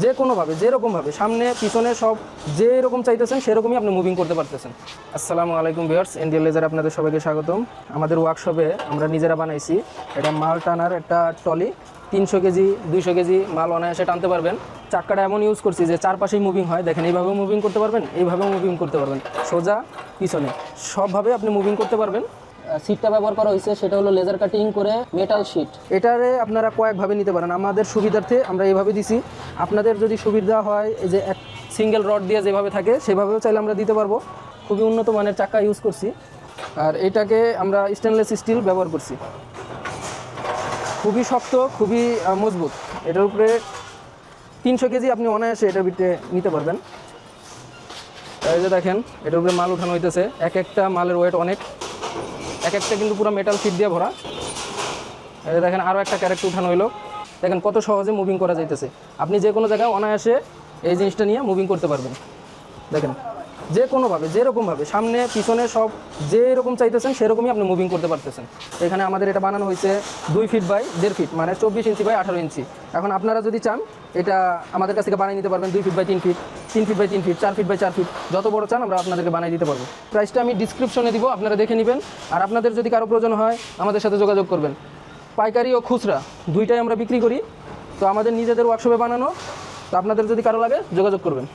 যে কোনোভাবে যেরকমভাবে সামনে পিছনে সব যেরকম চাইতেছেন সেরকমই আপনি মুভিং করতে পারতেছেন। আসসালামু আলাইকুম ভিউয়ার্স, এনডিএল লেজার আপনাদের সবাইকে স্বাগতম। আমাদের ওয়ার্কশপে আমরা নিজেরা বানাইছি এটা মাল টানার একটা ট্রলি। 300 কেজি 200 কেজি মাল অনায়াসে টানতে পারবেন। চাক্কাটা এমন ইউজ করছি যে চারপাশেই মুভিং হয়, দেখেন এইভাবেও মুভিং করতে পারবেন, এইভাবেও মুভিং করতে পারবেন, সোজা পিছনে সবভাবে আপনি মুভিং করতে পারবেন। সিটটা ব্যবহার করা হয়েছে সেটা হলো লেজার কাটিং করে মেটাল শিট। এটারে আপনারা কয়েকভাবে নিতে পারেন, আমাদের সুবিধার্থে আমরা এইভাবে দিছি। আপনাদের যদি সুবিধা হয় এই যে এক সিঙ্গেল রড দিয়ে যেভাবে থাকে সেভাবেও চাইলে আমরা দিতে পারবো। খুবই উন্নত মানের চাক্কা ইউজ করছি, আর এটাকে আমরা স্টেনলেস স্টিল ব্যবহার করছি। খুবই শক্ত, খুবই মজবুত। এটার উপরে 300 কেজি আপনি অনায়াসে এটার ভিতরে নিতে পারবেন। এই যে দেখেন এটার উপরে মাল উঠানো হইতেছে, এক একটা মালের ওয়েট অনেক, এক একটা কিন্তু পুরো মেটাল শিট দিয়ে ভরা। এই দেখেন আরও একটা ক্যারেক্টার উঠানো হইলো, দেখেন কত সহজে মুভিং করা যাইতেছে। আপনি যে কোনো জায়গায় অনায়াসে এই জিনিসটা নিয়ে মুভিং করতে পারবেন। দেখেন যে কোনোভাবে যেরকমভাবে সামনে পিছনে সব যেরকম চাইতেছেন সেরকমই আপনি মুভিং করতে পারতেছেন। এখানে আমাদের এটা বানানো হয়েছে 2 ফিট বাই 1.5 ফিট, মানে 24 ইঞ্চি বাই 18 ইঞ্চি। এখন আপনারা যদি চান এটা আমাদের কাছ থেকে বানিয়ে নিতে পারবেন 2 feet by 3 feet, 3 feet by 3 feet, 4 feet by 4 feet, যত বড় চান আমরা আপনাদেরকে বানিয়ে দিতে পারবো। প্রাইসটা আমি ডিসক্রিপশনে দিব, আপনারা দেখে নেবেন। আর আপনাদের যদি কারো প্রয়োজন হয় আমাদের সাথে যোগাযোগ করবেন। পাইকারি ও খুচরা দুইটাই আমরা বিক্রি করি, তো আমাদের নিজেদের ওয়ার্কশপে বানানো। তো আপনাদের যদি কারো লাগে যোগাযোগ করবেন।